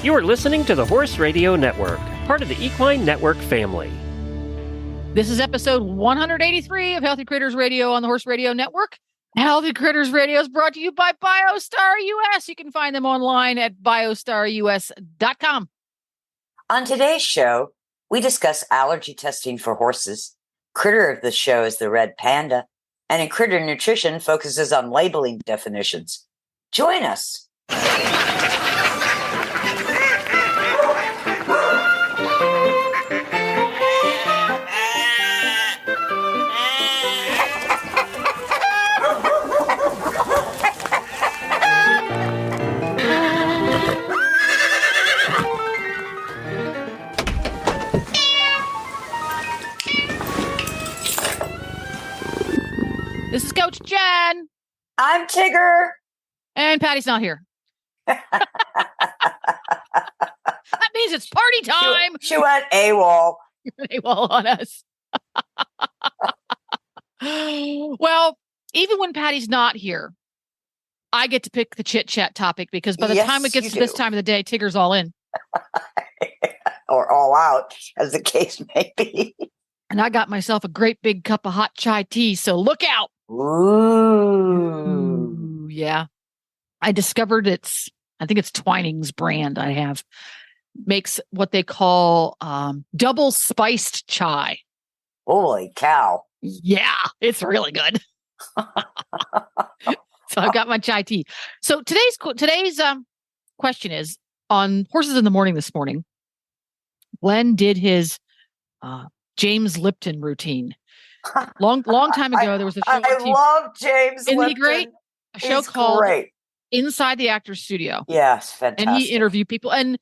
You are listening to the Horse Radio Network, part of the Equine Network family. This is episode 183 of Healthy Critters Radio on the Horse Radio Network. Healthy Critters Radio is brought to you by BioStar US. You can find them online at biostarus.com. On today's show, we discuss allergy testing for horses. Critter of the show is the Red Panda, and in Critter Nutrition focuses on labeling definitions. Join us. This is Coach Jen. I'm Tigger. And Patty's not here. That means it's party time. She went AWOL. AWOL on us. Well, even when Patty's not here, I get to pick the chit-chat topic because by the time it gets to this time of the day, Tigger's all in. Or all out, as the case may be. And I got myself a great big cup of hot chai tea, so look out. Ooh. Yeah. I discovered I think it's Twining's brand I have. Makes what they call double spiced chai. Holy cow. Yeah, it's really good. So I've got my chai tea. So today's question is on Horses in the Morning this morning. Glenn did his James Lipton routine. Long time ago, there was a show. I love James Lipton. Isn't he great? A show called Inside the Actor's Studio. Yes, fantastic. And he interviewed people. And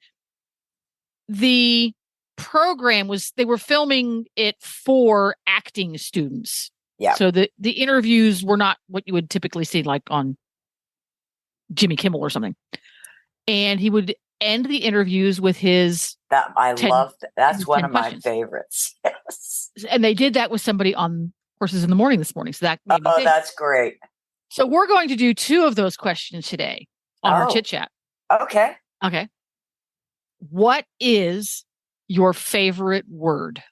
the program they were filming it for acting students. Yeah. So the interviews were not what you would typically see like on Jimmy Kimmel or something. And he would end the interviews with his that's one of my favorites. Yes. And they did that with somebody on Horses in the Morning this morning. So that made me think. That's great. So we're going to do 2 of those questions today on our chit chat. Okay. What is your favorite word?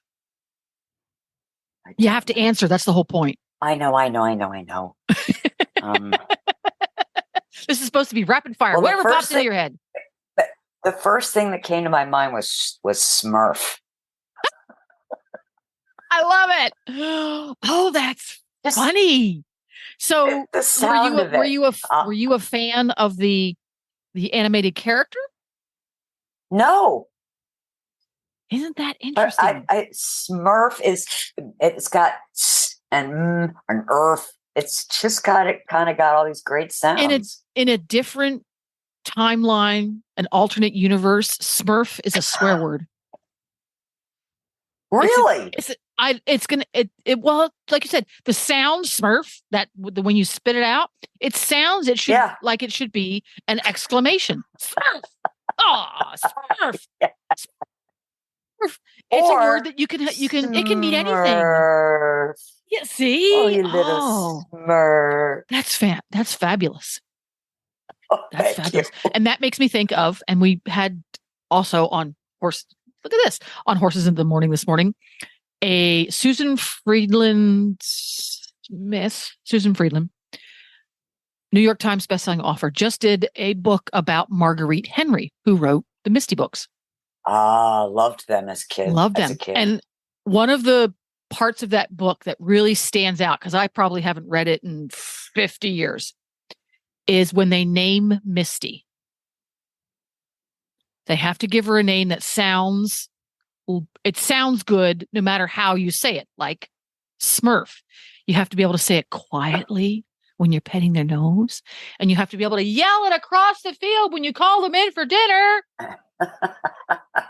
You have to answer. That's the whole point. I know. This is supposed to be rapid fire. Whatever pops into your head. The first thing that came to my mind was Smurf. I love it. Oh, that's funny. So the sound of it. Were you a fan of the animated character? No. Isn't that interesting? Smurf it's got and earth. It's just kind of got all these great sounds. In a different timeline, an alternate universe, Smurf is a swear word. Really? Well, like you said, the sound Smurf, when you spit it out, it should like it should be an exclamation. Smurf. Oh, Smurf. Yeah. Smurf. It's a word that you can it can mean anything. Yeah, see? Oh, you little Smurf. That's fabulous. Oh, that's fabulous. And that makes me think of, and we had also on Horses in the Morning this morning, a Susan Friedland, New York Times bestselling author, just did a book about Marguerite Henry, who wrote the Misty books. Loved them as a kid. And one of the parts of that book that really stands out, because I probably haven't read it in 50 years, is when they name Misty. They have to give her a name that sounds good no matter how you say it, like Smurf. You have to be able to say it quietly when you're petting their nose, and you have to be able to yell it across the field when you call them in for dinner.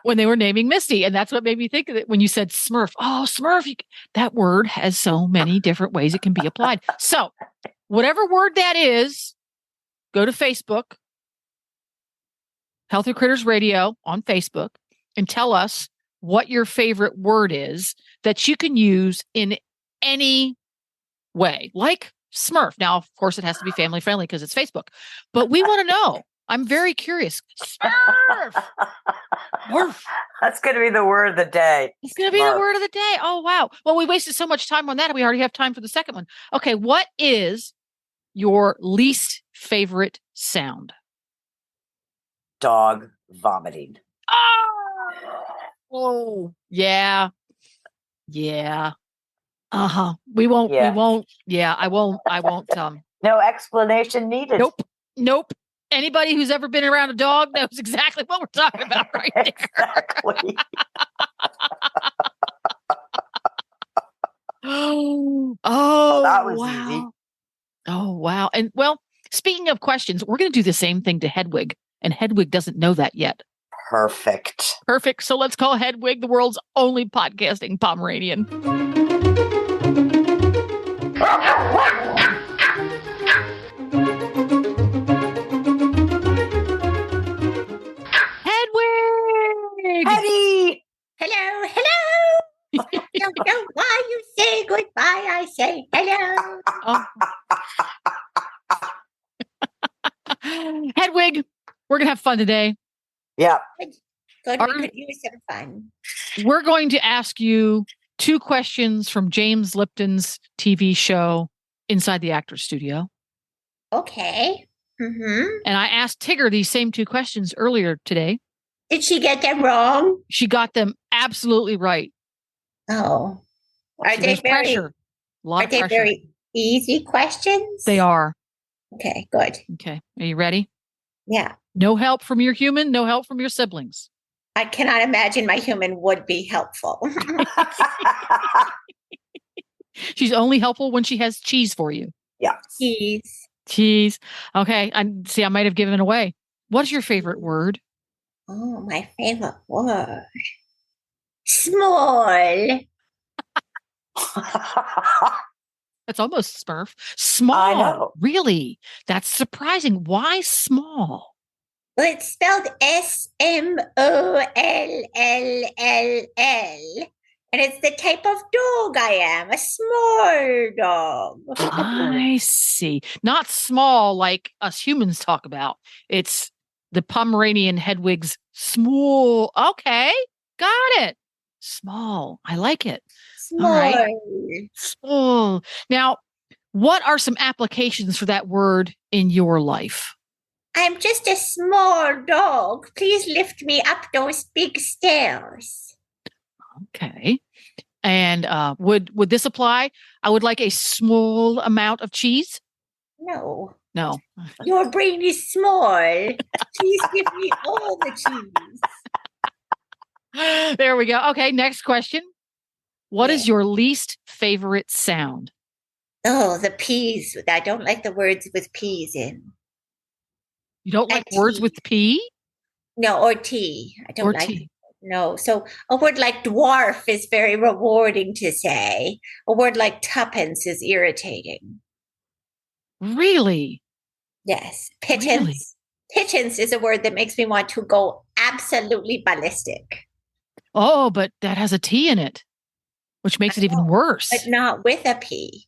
When they were naming Misty, and that's what made me think of it when you said Smurf. Oh, Smurf! That word has so many different ways it can be applied. So, whatever word that is, go to Facebook, Healthy Critters Radio on Facebook, and tell us what your favorite word is that you can use in any way, like Smurf. Now, of course, it has to be family friendly because it's Facebook, but we want to know I'm very curious. Smurf. Smurf. That's going to be the word of the day. It's going to be the word of the day. Oh, wow. Well, we wasted so much time on that. We already have time for the second one. Okay. What is your least favorite sound? Dog vomiting. Oh, yeah. Yeah. Uh-huh. We won't. Yeah, I won't. No explanation needed. Nope. Anybody who's ever been around a dog knows exactly what we're talking about right there. Exactly. Oh, that was wow. easy. Oh, wow. And well, speaking of questions, we're going to do the same thing to Hedwig, and Hedwig doesn't know that yet. Perfect. So let's call Hedwig the world's only podcasting Pomeranian. Hedwig! Hetty! Hello. Don't know why you say goodbye. I say hello. Hedwig, we're going to have fun today. Yeah. Good. We could use some fun. We're going to ask you 2 questions from James Lipton's TV show, Inside the Actors Studio. Okay. Mm-hmm. And I asked Tigger these same 2 questions earlier today. Did she get them wrong? She got them absolutely right. Oh. Are So they there's very pressure? A lot Are of they pressure. very easy questions? They are. Okay, good. Okay. Are you ready? Yeah. No help from your human, no help from your siblings. I cannot imagine my human would be helpful. She's only helpful when she has cheese for you. Yeah. Cheese. Okay. I might have given it away. What's your favorite word? Oh, my favorite word. Small. That's almost Smurf. Small. I know. Really? That's surprising. Why small? Well, it's spelled Smolll. And it's the type of dog I am, a small dog. I see. Not small like us humans talk about. It's the Pomeranian Hedwig's small. Okay. Got it. Small. I like it. Small. All right. Small. Now, what are some applications for that word in your life? I'm just a small dog. Please lift me up those big stairs. Okay. And would this apply? I would like a small amount of cheese. No. Your brain is small. Please give me all the cheese. There we go. Okay, next question. What is your least favorite sound? Oh, the P's. I don't like the words with P's in. You don't like words with P? No, or T. I don't like T. No. So a word like dwarf is very rewarding to say. A word like tuppence is irritating. Really? Yes. Pittance. Really? Pittance is a word that makes me want to go absolutely ballistic. Oh, but that has a T in it, which makes it even worse. But not with a P.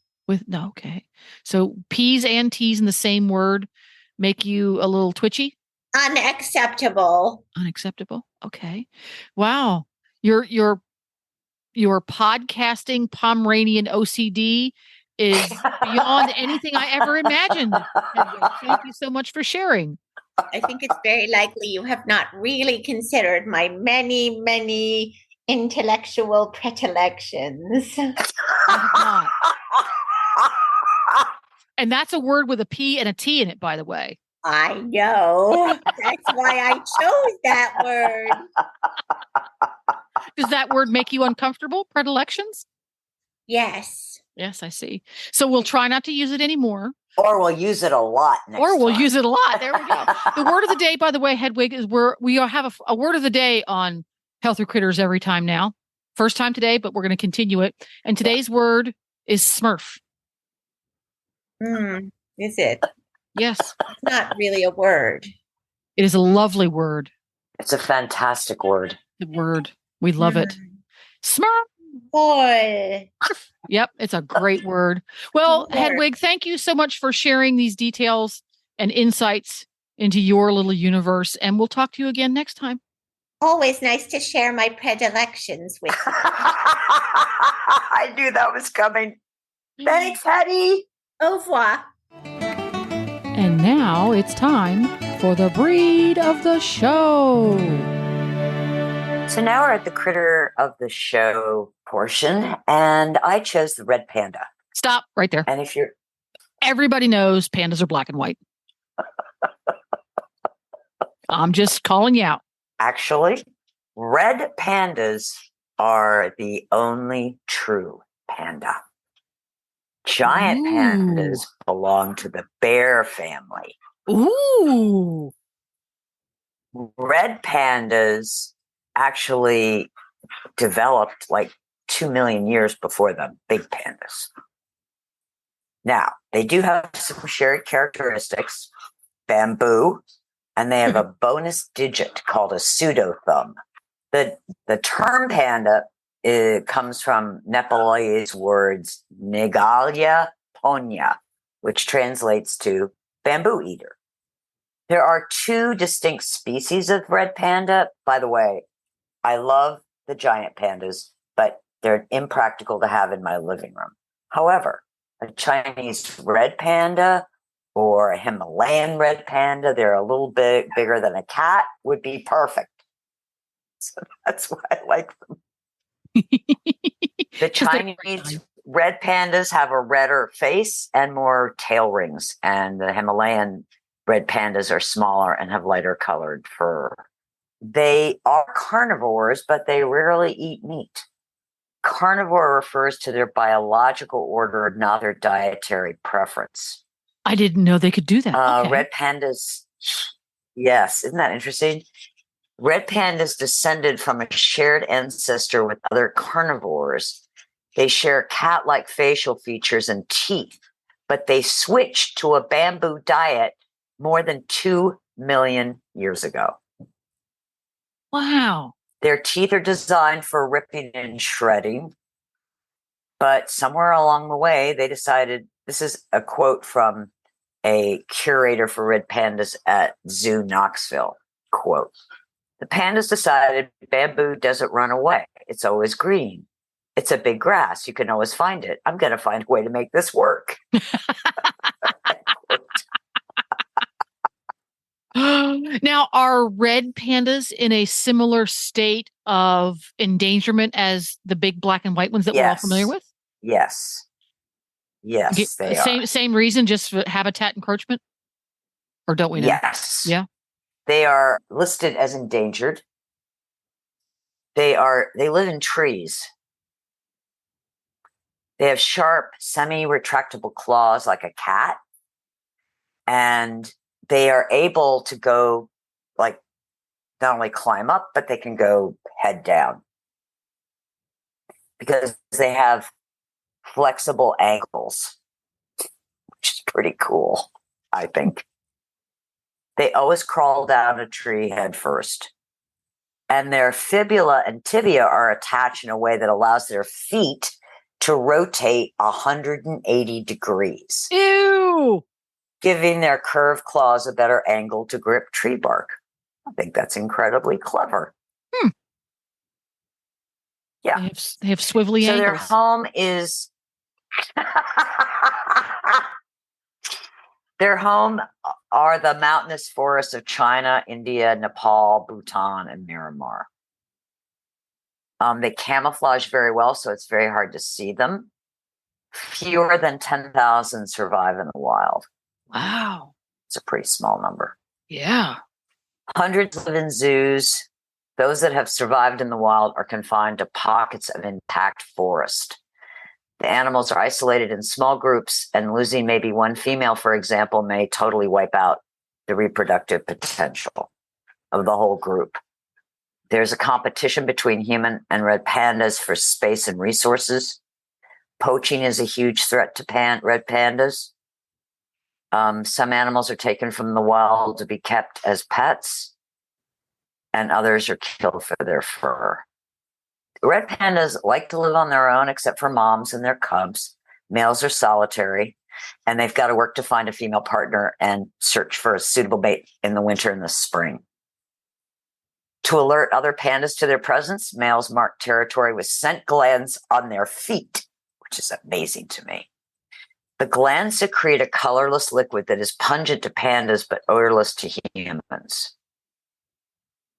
Okay. So P's and T's in the same word make you a little twitchy? Unacceptable. Okay. Wow. Your podcasting Pomeranian OCD is beyond anything I ever imagined. Thank you so much for sharing. I think it's very likely you have not really considered my many, many intellectual predilections. I have not. And that's a word with a P and a T in it, by the way. I know. That's why I chose that word. Does that word make you uncomfortable? Predilections? Yes. Yes, I see. So we'll try not to use it anymore. Or we'll use it a lot next time. Use it a lot. There we go. The word of the day, by the way, Hedwig, is we have a word of the day on Healthy Critters every time now. First time today, but we're going to continue it. And today's word is Smurf. Is it? Yes. It's not really a word. It is a lovely word. It's a fantastic word. The word. We love it. Smurf. Boy. Yep, it's a great word. Well, Hedwig, thank you so much for sharing these details and insights into your little universe. And we'll talk to you again next time. Always nice to share my predilections with you. I knew that was coming. Thanks, Hetty. Au revoir. And now it's time for the breed of the show. So now we're at the critter of the show portion, and I chose the red panda. Stop right there. And if you're... Everybody knows pandas are black and white. I'm just calling you out. Actually, red pandas are the only true panda. Giant pandas belong to the bear family. Ooh. Red pandas actually developed like 2 million years before the big pandas. Now, they do have some shared characteristics, bamboo, and they have a bonus digit called a pseudo thumb. The term panda comes from Nepalese words Negalia ponya, which translates to bamboo eater. There are 2 distinct species of red panda. By the way, I love the giant pandas, but they're impractical to have in my living room. However, a Chinese red panda or a Himalayan red panda, they're a little bit bigger than a cat, would be perfect. So that's why I like them. The Chinese red pandas have a redder face and more tail rings, and the Himalayan red pandas are smaller and have lighter colored fur. They are carnivores, but they rarely eat meat. Carnivore refers to their biological order, not their dietary preference. I didn't know they could do that. Okay. Red pandas, yes, isn't that interesting? Red pandas descended from a shared ancestor with other carnivores. They share cat-like facial features and teeth, but they switched to a bamboo diet more than 2 million years ago. Wow. Their teeth are designed for ripping and shredding, but somewhere along the way, they decided, this is a quote from a curator for red pandas at Zoo Knoxville, quote, "The pandas decided bamboo doesn't run away. It's always green. It's a big grass. You can always find it. I'm going to find a way to make this work." Now, are red pandas in a similar state of endangerment as the big black and white ones that we're all familiar with? Yes. Yes, they are. Same reason, just for habitat encroachment? Or don't we know? Yes. Yeah. They are listed as endangered. They live in trees. They have sharp, semi-retractable claws like a cat. And they are able to go, like, not only climb up, but they can go head down because they have flexible ankles, which is pretty cool, I think. They always crawl down a tree head first. And their fibula and tibia are attached in a way that allows their feet to rotate 180 degrees. Ew! Giving their curved claws a better angle to grip tree bark. I think that's incredibly clever. Yeah. They have swivelly so ankles. Their home is... Their home are the mountainous forests of China, India, Nepal, Bhutan, and Myanmar. They camouflage very well, so it's very hard to see them. Fewer than 10,000 survive in the wild. Wow. It's a pretty small number. Yeah. Hundreds live in zoos. Those that have survived in the wild are confined to pockets of intact forest. The animals are isolated in small groups, and losing maybe one female, for example, may totally wipe out the reproductive potential of the whole group. There's a competition between human and red pandas for space and resources. Poaching is a huge threat to red pandas. Some animals are taken from the wild to be kept as pets, and others are killed for their fur. Red pandas like to live on their own, except for moms and their cubs. Males are solitary, and they've got to work to find a female partner and search for a suitable mate in the winter and the spring. To alert other pandas to their presence, males mark territory with scent glands on their feet, which is amazing to me. The glands secrete a colorless liquid that is pungent to pandas but odorless to humans,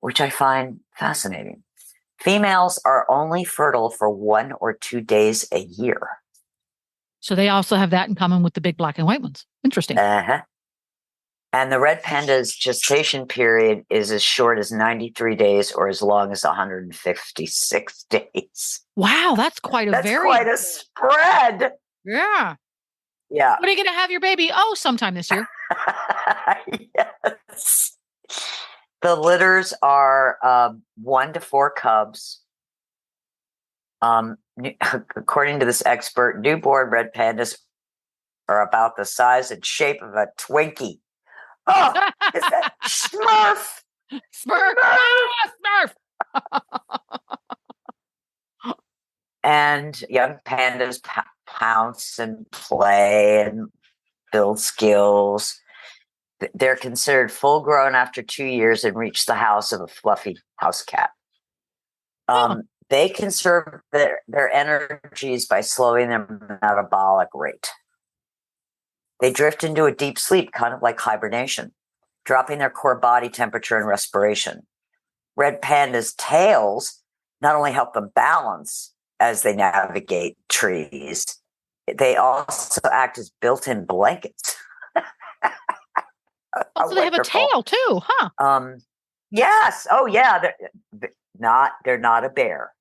which I find fascinating. Females are only fertile for 1 or 2 days a year. So they also have that in common with the big black and white ones. Interesting. Uh-huh. And the red panda's gestation period is as short as 93 days or as long as 156 days. Wow, that's quite a spread. Yeah. Yeah. When are you going to have your baby? Oh, sometime this year. Yes. The litters are 1 to 4 cubs. According to this expert, newborn red pandas are about the size and shape of a Twinkie. Oh, is that Smurf? Smurf! Ah, Smurf! And young pandas pounce and play and build skills. They're considered full grown after 2 years and reach the house of a fluffy house cat. They conserve their energies by slowing their metabolic rate. They drift into a deep sleep, kind of like hibernation, dropping their core body temperature and respiration. Red pandas' tails not only help them balance as they navigate trees, they also act as built-in blankets. Also, they have a tail too, huh? Yes. Oh, yeah. They're not a bear.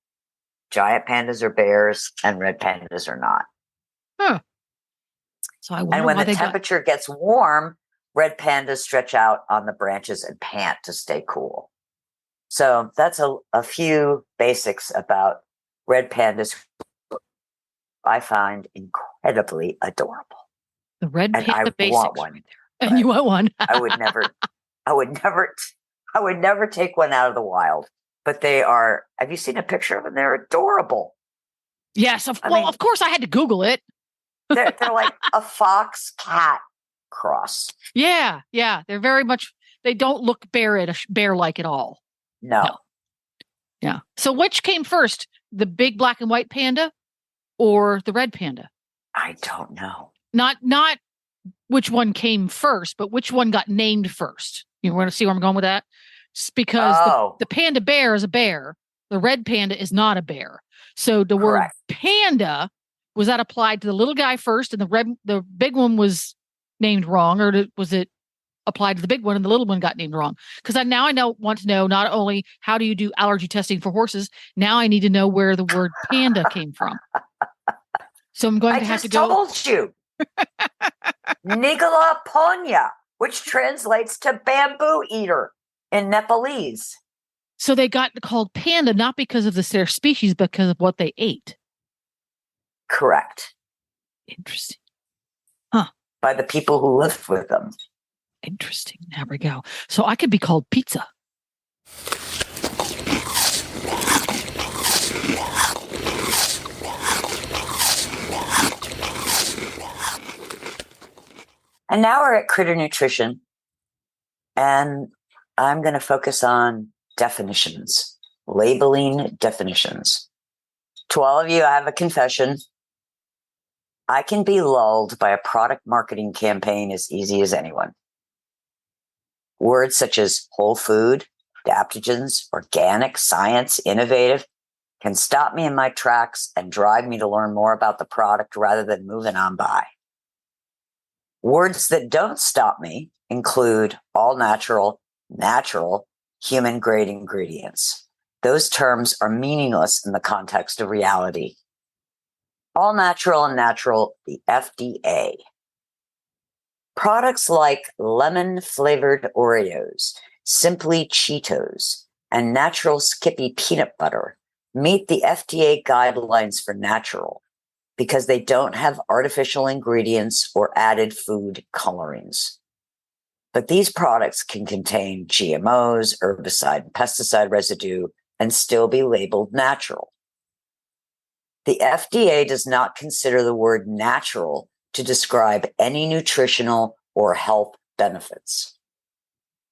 Giant pandas are bears, and red pandas are not. Huh. So I wonder and when why the temperature gets warm, red pandas stretch out on the branches and pant to stay cool. So that's a few basics about red pandas I find incredibly adorable. The red and panda I basics. Want one. Right there. And you want one. I would never take one out of the wild. But they are. Have you seen a picture of them? They're adorable. Yes, of course I had to Google it. they're like a fox cat cross. Yeah. They're very much. They don't look bear-like at all. No. Yeah. So which came first, the big black and white panda, or the red panda? I don't know. Not which one came first, but which one got named first. You want to see where I'm going with that? It's because the panda bear is a bear. The red panda is not a bear. So the word panda, was that applied to the little guy first and the big one was named wrong, or was it applied to the big one and the little one got named wrong? Because I want to know not only how do you do allergy testing for horses, now I need to know where the word panda came from. So I'm going to have to go. I just told you. Nigala Ponya, which translates to bamboo eater in Nepalese. So they got called panda not because of their species, but because of what they ate. Correct. Interesting. Huh. By the people who lived with them. Interesting. There we go. So I could be called pizza. And now we're at Critter Nutrition, and I'm going to focus on definitions, labeling definitions. To all of you, I have a confession. I can be lulled by a product marketing campaign as easy as anyone. Words such as whole food, adaptogens, organic, science, innovative can stop me in my tracks and drive me to learn more about the product rather than moving on by. Words that don't stop me include all natural, human-grade ingredients. Those terms are meaningless in the context of reality. All natural and natural, the FDA. Products like lemon-flavored Oreos, Simply Cheetos, and natural Skippy peanut butter meet the FDA guidelines for natural because they don't have artificial ingredients or added food colorings. But these products can contain GMOs, herbicide, and pesticide residue, and still be labeled natural. The FDA does not consider the word natural to describe any nutritional or health benefits.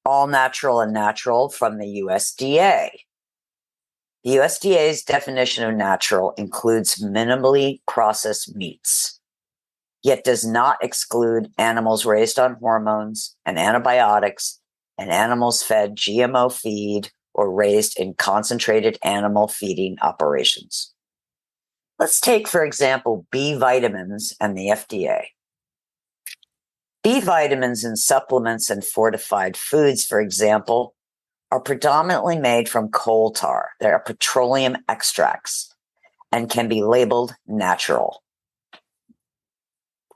All natural and natural from the USDA. The USDA's definition of natural includes minimally processed meats, yet does not exclude animals raised on hormones and antibiotics and animals fed GMO feed or raised in concentrated animal feeding operations. Let's take, for example, B vitamins and the FDA. B vitamins in supplements and fortified foods, for example, are predominantly made from coal tar. They are petroleum extracts and can be labeled natural.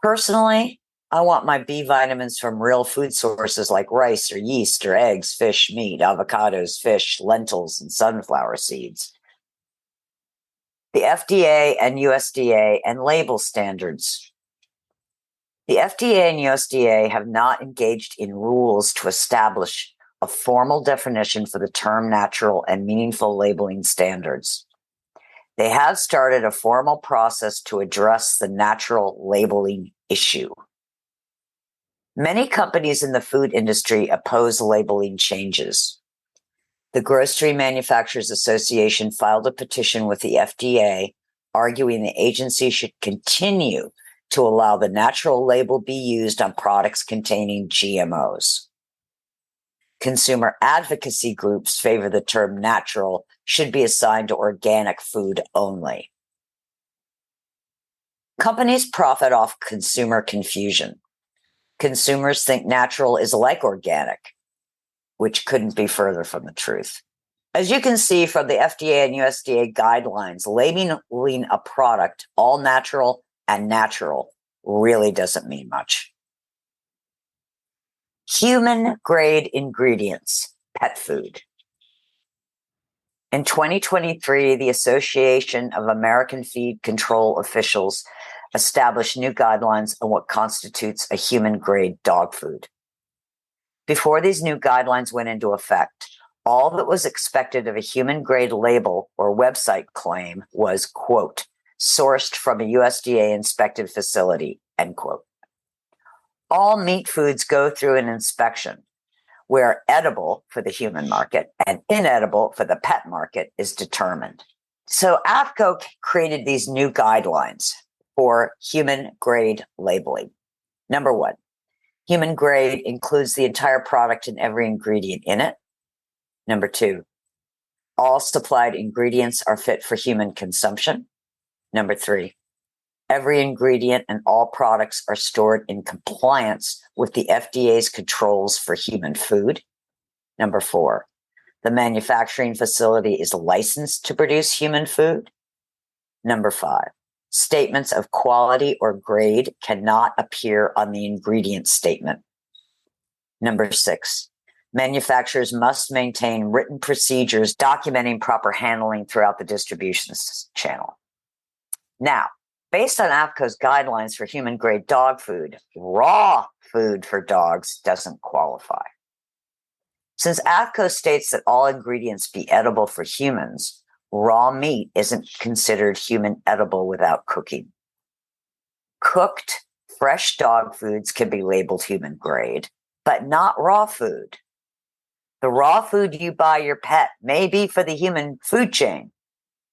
Personally, I want my B vitamins from real food sources like rice or yeast or eggs, fish, meat, avocados, fish, lentils, and sunflower seeds. The FDA and USDA and label standards. The FDA and USDA have not engaged in rules to establish a formal definition for the term natural and meaningful labeling standards. They have started a formal process to address the natural labeling issue. Many companies in the food industry oppose labeling changes. The Grocery Manufacturers Association filed a petition with the FDA arguing the agency should continue to allow the natural label be used on products containing GMOs. Consumer advocacy groups favor the term natural should be assigned to organic food only. Companies profit off consumer confusion. Consumers think natural is like organic, which couldn't be further from the truth. As you can see from the FDA and USDA guidelines, labeling a product all natural and natural really doesn't mean much. Human grade ingredients, pet food. In 2023, the Association of American Feed Control Officials established new guidelines on what constitutes a human grade dog food. Before these new guidelines went into effect, all that was expected of a human grade label or website claim was, quote, sourced from a USDA inspected facility, end quote. All meat foods go through an inspection where edible for the human market and inedible for the pet market is determined. So AFCO created these new guidelines for human grade labeling. Number one, human grade includes the entire product and every ingredient in it. Number two, all supplied ingredients are fit for human consumption. Number three, every ingredient and all products are stored in compliance with the FDA's controls for human food. Number four, the manufacturing facility is licensed to produce human food. Number five, statements of quality or grade cannot appear on the ingredient statement. Number six, manufacturers must maintain written procedures documenting proper handling throughout the distribution channel. Now, based on AFCO's guidelines for human grade dog food, raw food for dogs doesn't qualify. Since AFCO states that all ingredients be edible for humans, raw meat isn't considered human edible without cooking. Cooked, fresh dog foods can be labeled human grade, but not raw food. The raw food you buy your pet may be for the human food chain,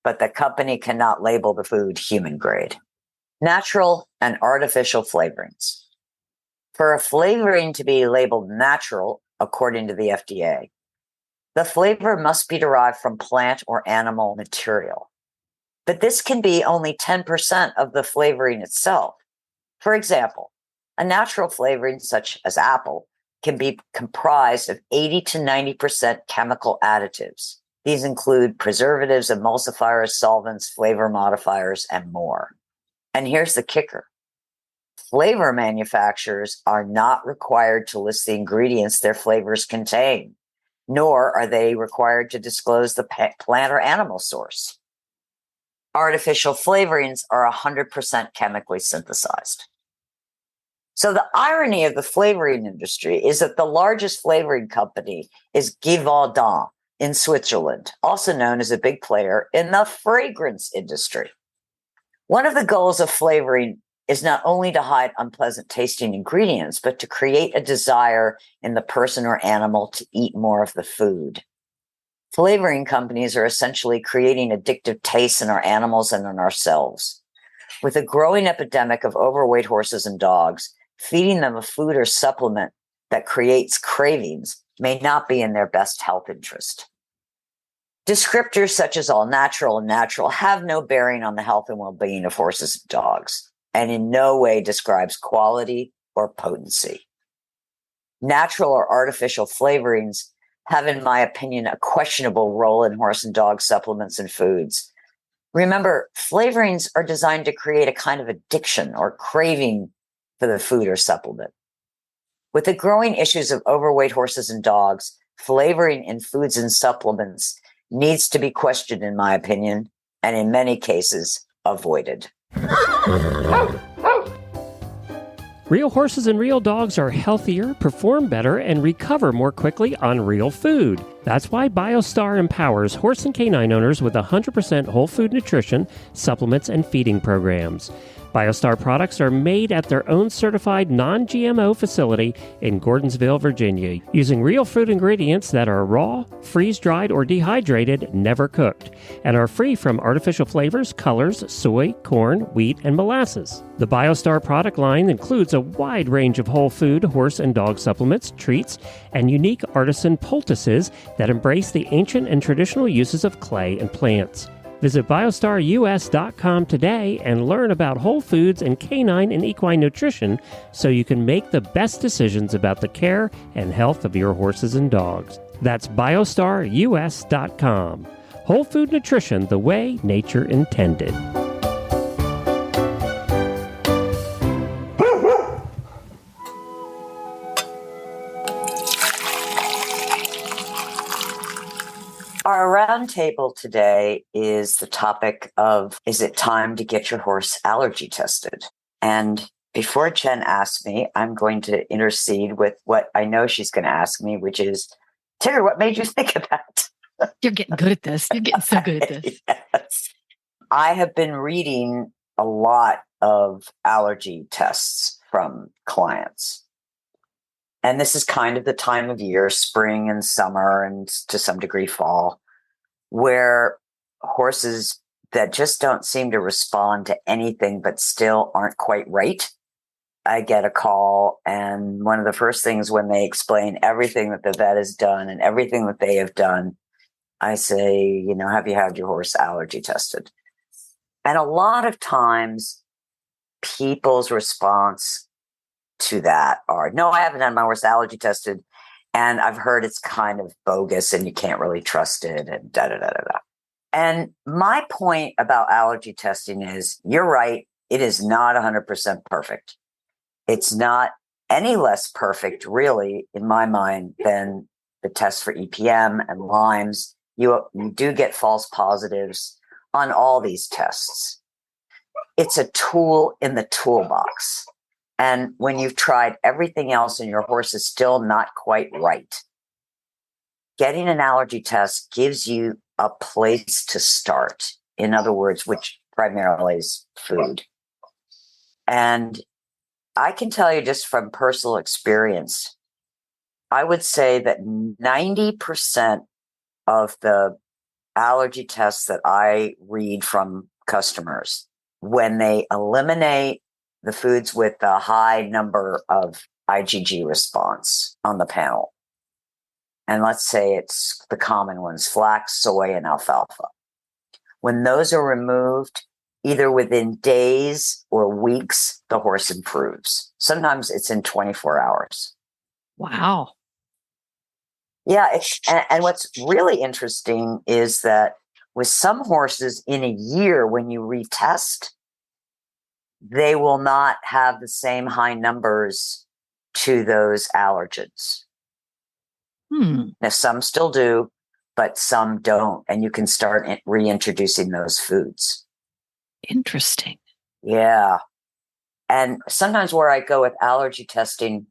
but the company cannot label the food human grade. Natural and artificial flavorings. For a flavoring to be labeled natural, according to the FDA, the flavor must be derived from plant or animal material. But this can be only 10% of the flavoring itself. For example, a natural flavoring such as apple can be comprised of 80 to 90% chemical additives. These include preservatives, emulsifiers, solvents, flavor modifiers, and more. And here's the kicker. Flavor manufacturers are not required to list the ingredients their flavors contain, nor are they required to disclose the plant or animal source. Artificial flavorings are 100% chemically synthesized. So the irony of the flavoring industry is that the largest flavoring company is Givaudan in Switzerland, also known as a big player in the fragrance industry. One of the goals of flavoring is not only to hide unpleasant tasting ingredients, but to create a desire in the person or animal to eat more of the food. Flavoring companies are essentially creating addictive tastes in our animals and in ourselves. With a growing epidemic of overweight horses and dogs, feeding them a food or supplement that creates cravings may not be in their best health interest. Descriptors such as all natural and natural have no bearing on the health and well-being of horses and dogs, and in no way describes quality or potency. Natural or artificial flavorings have, in my opinion, a questionable role in horse and dog supplements and foods. Remember, flavorings are designed to create a kind of addiction or craving for the food or supplement. With the growing issues of overweight horses and dogs, flavoring in foods and supplements needs to be questioned, in my opinion, and in many cases, avoided. Real horses and real dogs are healthier, perform better, and recover more quickly on real food. That's why BioStar empowers horse and canine owners with 100% whole food nutrition, supplements, and feeding programs. BioStar products are made at their own certified non-GMO facility in Gordonsville, Virginia, using real fruit ingredients that are raw, freeze-dried, or dehydrated, never cooked, and are free from artificial flavors, colors, soy, corn, wheat, and molasses. The BioStar product line includes a wide range of whole food, horse and dog supplements, treats, and unique artisan poultices that embrace the ancient and traditional uses of clay and plants. Visit biostarus.com today and learn about whole foods and canine and equine nutrition so you can make the best decisions about the care and health of your horses and dogs. That's biostarus.com. Whole food nutrition the way nature intended. Our roundtable today is the topic of, is it time to get your horse allergy tested? And before Jen asks me, I'm going to intercede with what I know she's going to ask me, which is, Tigger, what made you think of that? You're getting good at this. You're getting so good at this. Yes. I have been reading a lot of allergy tests from clients. And this is kind of the time of year, spring and summer, and to some degree fall, where horses that just don't seem to respond to anything but still aren't quite right. I get a call, and one of the first things when they explain everything that the vet has done and everything that they have done, I say, have you had your horse allergy tested? And a lot of times people's response to that are, no, I haven't had my horse allergy tested, and I've heard it's kind of bogus and you can't really trust it, and da-da-da-da-da. And my point about allergy testing is, you're right, it is not 100% perfect. It's not any less perfect, really, in my mind, than the test for EPM and Lyme's. You do get false positives on all these tests. It's a tool in the toolbox. And when you've tried everything else and your horse is still not quite right, getting an allergy test gives you a place to start. In other words, which primarily is food. And I can tell you just from personal experience, I would say that 90% of the allergy tests that I read from customers, when they eliminate the foods with the high number of IgG response on the panel, and let's say it's the common ones, flax, soy, and alfalfa. When those are removed, either within days or weeks, the horse improves. Sometimes it's in 24 hours. Wow. Yeah. And what's really interesting is that with some horses in a year, when you retest, they will not have the same high numbers to those allergens. Now, some still do, but some don't. And you can start reintroducing those foods. Interesting. Yeah. And sometimes where I go with allergy testing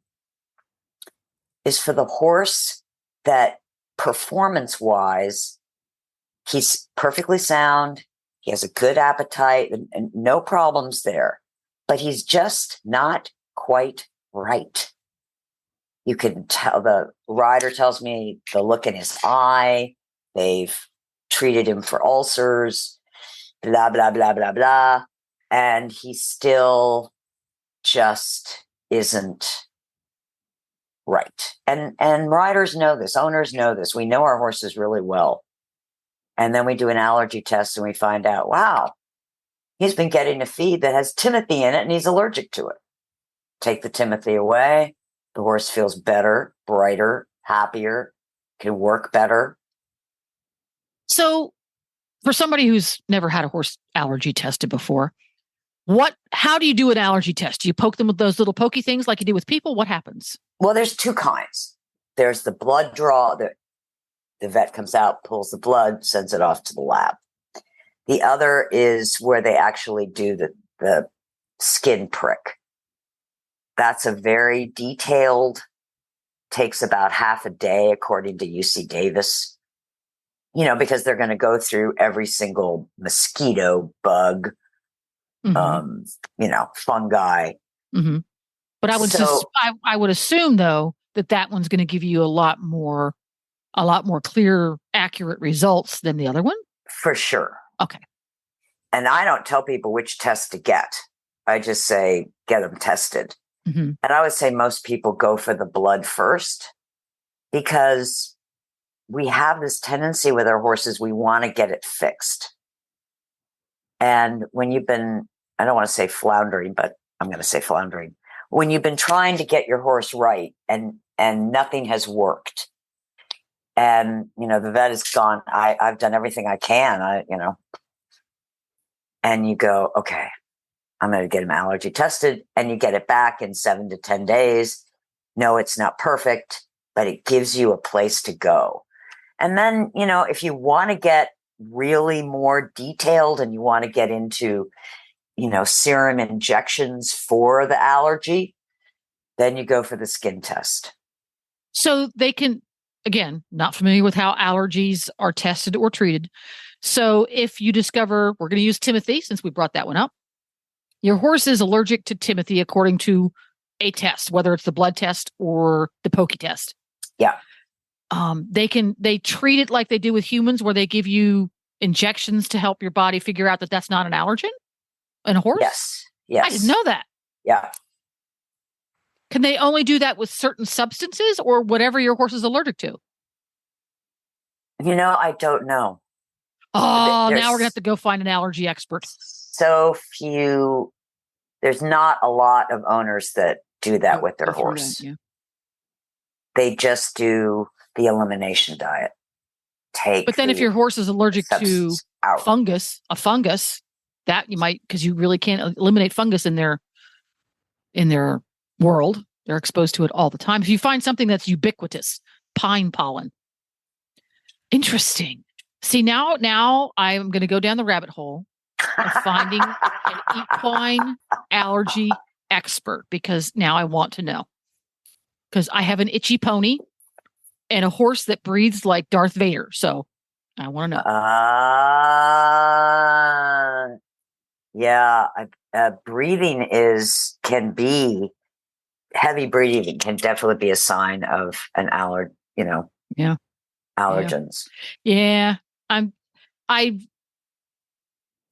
is for the horse that performance-wise, he's perfectly sound, He has a good appetite and no problems there, but he's just not quite right. You can tell, the rider tells me the look in his eye, they've treated him for ulcers, blah, blah, blah, blah, blah. And he still just isn't right. And riders know this, owners know this. We know our horses really well. And then we do an allergy test and we find out, wow, he's been getting a feed that has Timothy in it and he's allergic to it. Take the Timothy away. The horse feels better, brighter, happier, can work better. So for somebody who's never had a horse allergy tested before, how do you do an allergy test? Do you poke them with those little pokey things like you do with people? What happens? Well, there's two kinds. There's the blood draw. The vet comes out, pulls the blood, sends it off to the lab. The other is where they actually do the skin prick. That's a very detailed, takes about half a day, according to UC Davis, because they're going to go through every single mosquito, bug, fungi. Mm-hmm. But I would assume, though, that one's going to give you a lot more clear, accurate results than the other one? For sure. Okay. And I don't tell people which test to get. I just say, get them tested. Mm-hmm. And I would say most people go for the blood first because we have this tendency with our horses, we want to get it fixed. And when you've been, I don't want to say floundering, but I'm going to say floundering. When you've been trying to get your horse right and nothing has worked, and, the vet has gone, I've done everything I can, and you go, okay, I'm going to get him allergy tested, and you get it back in 7 to 10 days. No, it's not perfect, but it gives you a place to go. And then, if you want to get really more detailed and you want to get into, serum injections for the allergy, then you go for the skin test. So they can, again, not familiar with how allergies are tested or treated. So if you discover, we're going to use Timothy since we brought that one up. Your horse is allergic to Timothy according to a test, whether it's the blood test or the pokey test. Yeah. They treat it like they do with humans, where they give you injections to help your body figure out that that's not an allergen in a horse. Yes. I didn't know that. Yeah. Can they only do that with certain substances or whatever your horse is allergic to? I don't know. Oh, now we're going to have to go find an allergy expert. So few, there's not a lot of owners that do that with their horse. That, yeah. They just do the elimination diet. But then if your horse is allergic to a fungus, that you might, because you really can't eliminate fungus in their world. They're exposed to it all the time. If you find something that's ubiquitous, pine pollen. Interesting. See, now I'm going to go down the rabbit hole of finding an equine allergy expert, because now I want to know. Because I have an itchy pony and a horse that breathes like Darth Vader. So I want to know. Yeah. Breathing can be heavy breathing can definitely be a sign of an allergens. Yeah.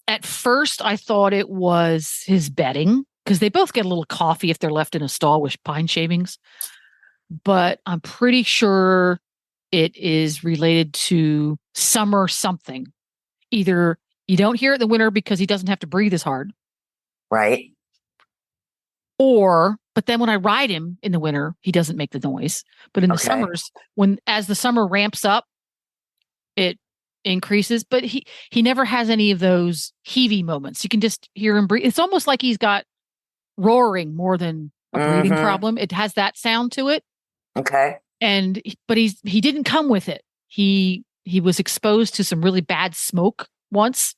At first I thought it was his bedding, because they both get a little coffee if they're left in a stall with pine shavings. But I'm pretty sure it is related to summer something. Either you don't hear it in the winter because he doesn't have to breathe as hard. Right. But then when I ride him in the winter, he doesn't make the noise. But in the summers, as the summer ramps up, it increases. But he never has any of those heavey moments. You can just hear him breathe. It's almost like he's got roaring more than a breathing problem. It has that sound to it. Okay. But he didn't come with it. He was exposed to some really bad smoke once,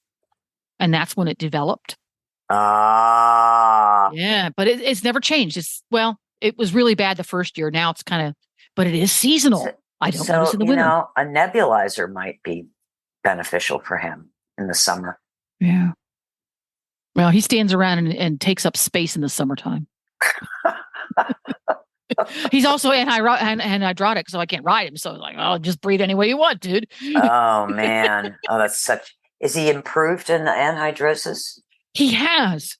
and that's when it developed. Yeah, but it's never changed. It was really bad the first year. Now it's but it is seasonal. I don't notice in the winter. A nebulizer might be beneficial for him in the summer. Yeah. Well, he stands around and takes up space in the summertime. He's also anhydrotic, so I can't ride him. So I'm like, oh, just breathe any way you want, dude. Oh, man. Oh, is he improved in the anhydrosis? He has.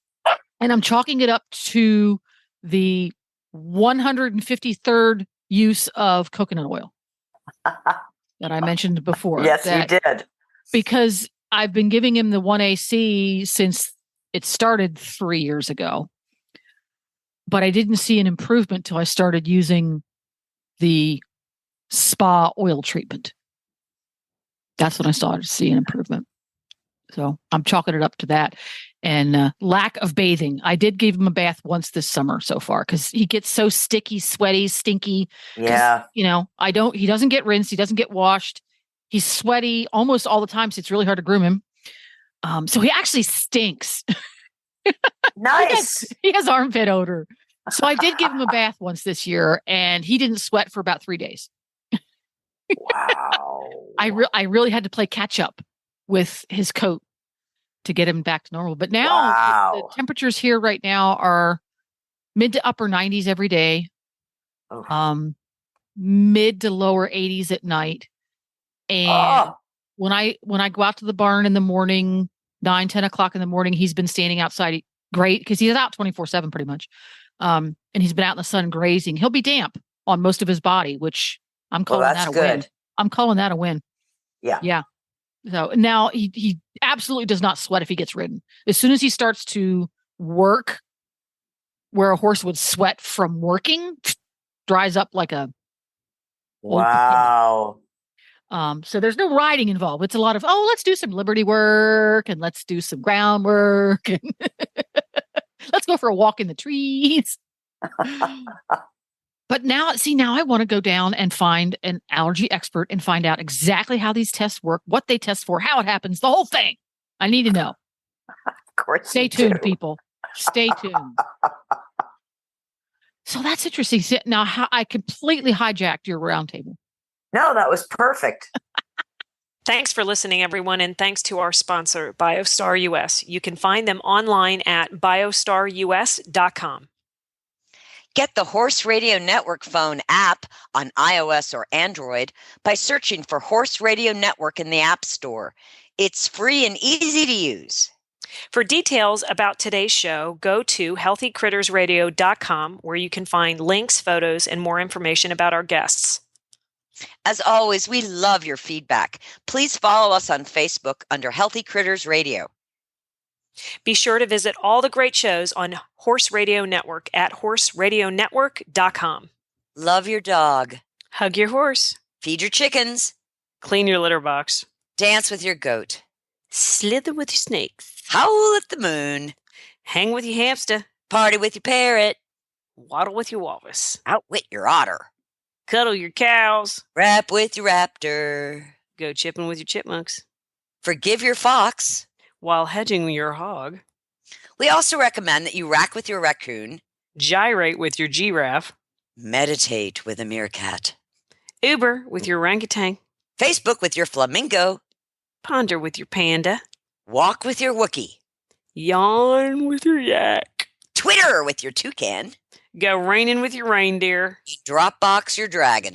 And I'm chalking it up to the 153rd use of coconut oil that I mentioned before. Yes, you did. Because I've been giving him the 1AC since it started 3 years ago. But I didn't see an improvement till I started using the spa oil treatment. That's when I started to see an improvement. So I'm chalking it up to that. And lack of bathing. I did give him a bath once this summer so far because he gets so sticky, sweaty, stinky. Yeah. He doesn't get rinsed. He doesn't get washed. He's sweaty almost all the time. So it's really hard to groom him. So he actually stinks. Nice. He has armpit odor. So I did give him a bath once this year and he didn't sweat for about 3 days. Wow. I really had to play catch up with his coat to get him back to normal. But now the temperatures here right now are mid to upper 90s every day. Oh. Mid to lower 80s at night. And when I go out to the barn in the morning, 9-10 o'clock in the morning, he's been standing outside. Great, because he's out 24/7 pretty much. And he's been out in the sun grazing. He'll be damp on most of his body, which I'm calling that a win. I'm calling that a win. Yeah. Yeah. So now he absolutely does not sweat if he gets ridden. As soon as he starts to work where a horse would sweat from working, dries up like a wow. So there's no riding involved. It's a lot of, let's do some liberty work and let's do some groundwork and let's go for a walk in the trees. But now I want to go down and find an allergy expert and find out exactly how these tests work, what they test for, how it happens, the whole thing. I need to know. Of course. Stay tuned, people. Stay tuned. So that's interesting. Now, how I completely hijacked your roundtable. No, that was perfect. Thanks for listening, everyone, and thanks to our sponsor, BioStar US. You can find them online at biostarus.com. Get the Horse Radio Network phone app on iOS or Android by searching for Horse Radio Network in the App Store. It's free and easy to use. For details about today's show, go to healthycrittersradio.com, where you can find links, photos, and more information about our guests. As always, we love your feedback. Please follow us on Facebook under Healthy Critters Radio. Be sure to visit all the great shows on Horse Radio Network at horseradionetwork.com. Love your dog. Hug your horse. Feed your chickens. Clean your litter box. Dance with your goat. Slither with your snakes. Howl at the moon. Hang with your hamster. Party with your parrot. Waddle with your walrus. Outwit your otter. Cuddle your cows. Rap with your raptor. Go chipping with your chipmunks. Forgive your fox. While hedging your hog. We also recommend that you rack with your raccoon. Gyrate with your giraffe. Meditate with a meerkat. Uber with your orangutan. Facebook with your flamingo. Ponder with your panda. Walk with your Wookiee. Yawn with your yak. Twitter with your toucan. Go raining with your reindeer. Dropbox your dragon.